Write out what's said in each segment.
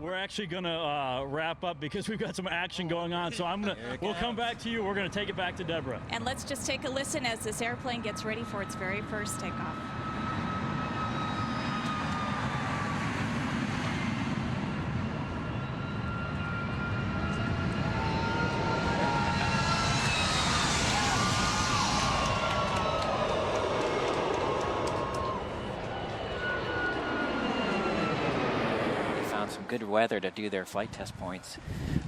We're actually going to wrap up because we've got some action going on. So we'll come back to you. We're going to take it back to Deborah. And let's just take a listen as this airplane gets ready for its very first takeoff. Some good weather to do their flight test points.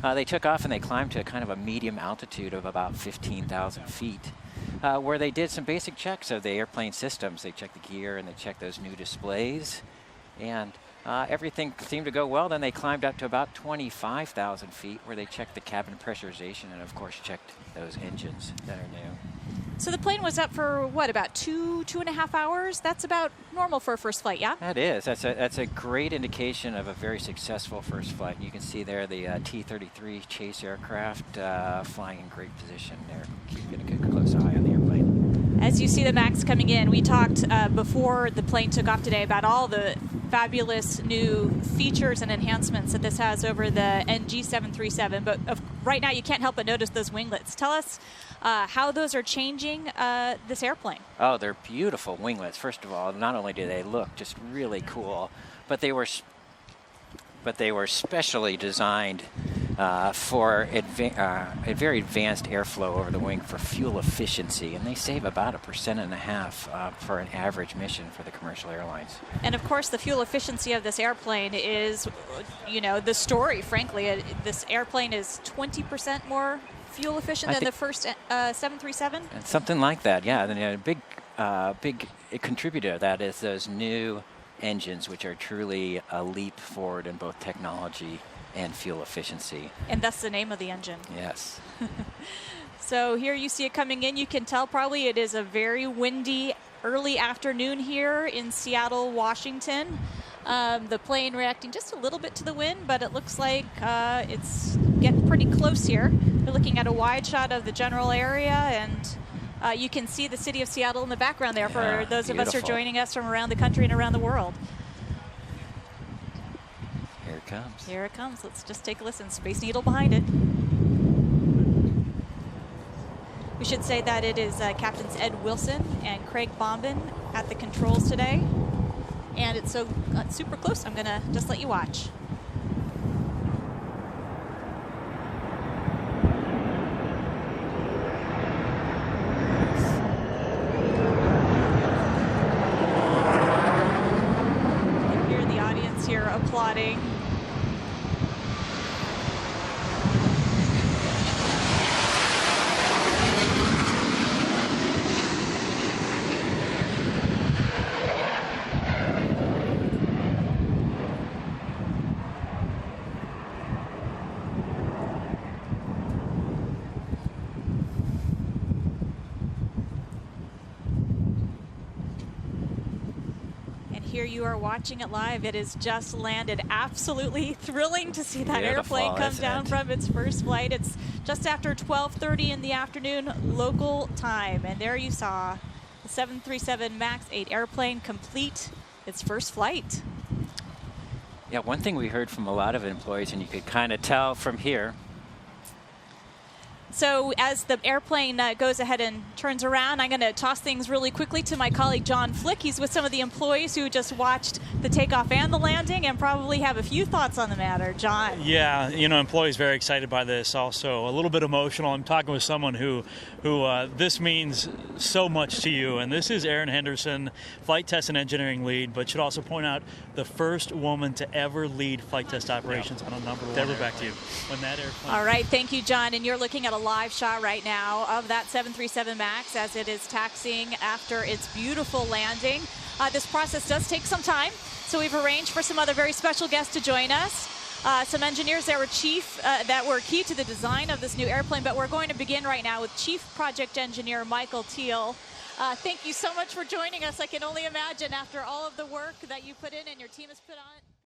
They took off and they climbed to kind of a medium altitude of about 15,000 feet, where they did some basic checks of the airplane systems. They checked the gear and they checked those new displays, and everything seemed to go well. Then they climbed up to about 25,000 feet, where they checked the cabin pressurization and, of course, checked those engines that are new. So the plane was up for, what, about two and a half hours? That's about normal for a first flight, yeah? That is. That's a great indication of a very successful first flight. You can see there the T-33 chase aircraft flying in great position there. Keeping a good close eye on the airplane. As you see the MAX coming in, we talked before the plane took off today about all the fabulous new features and enhancements that this has over the NG 737, but right now you can't help but notice those winglets. Tell us how those are changing this airplane. Oh, they're beautiful winglets. First of all, not only do they look just really cool, but they were specially designed for a very advanced airflow over the wing for fuel efficiency, and they save about 1.5% for an average mission for the commercial airlines. And of course, the fuel efficiency of this airplane is, you know, the story. Frankly, this airplane is 20% more fuel efficient than the first 737. Something like that, yeah. And a big contributor to that is those new engines, which are truly a leap forward in both technology and fuel efficiency. And that's the name of the engine. Yes. So here you see it coming in. You can tell probably it is a very windy early afternoon here in Seattle, Washington. The plane reacting just a little bit to the wind, but it looks like it's getting pretty close here. We're looking at a wide shot of the general area, and you can see the city of Seattle in the background there for those of us who are joining us from around the country and around the world. Here it comes. Here it comes. Let's just take a listen. Space Needle behind it. We should say that it is Captains Ed Wilson and Craig Bombin at the controls today. And it's so super close, I'm going to just let you watch. You can hear the audience here applauding. Here you are watching it live. It has just landed. Absolutely thrilling to see that airplane come down from its first flight. It's just after 12:30 in the afternoon local time. And there you saw the 737 MAX 8 airplane complete its first flight. Yeah, one thing we heard from a lot of employees, and you could kind of tell from here. So as the airplane goes ahead and turns around, I'm going to toss things really quickly to my colleague John Flick. He's with some of the employees who just watched the takeoff and the landing and probably have a few thoughts on the matter. John. Yeah, you know, employees very excited by this. Also a little bit emotional. I'm talking with someone who this means so much to you. And this is Erin Henderson, flight test and engineering lead, but should also point out the first woman to ever lead flight test operations on a number one. Deborah, back to you. When that airplane. All right, thank you, John. And you're looking at a live shot right now of that 737 MAX as it is taxiing after its beautiful landing. This process does take some time, so we've arranged for some other very special guests to join us. Some engineers that were key to the design of this new airplane, but we're going to begin right now with Chief Project Engineer Michael Teal. Thank you so much for joining us. I can only imagine after all of the work that you put in and your team has put on.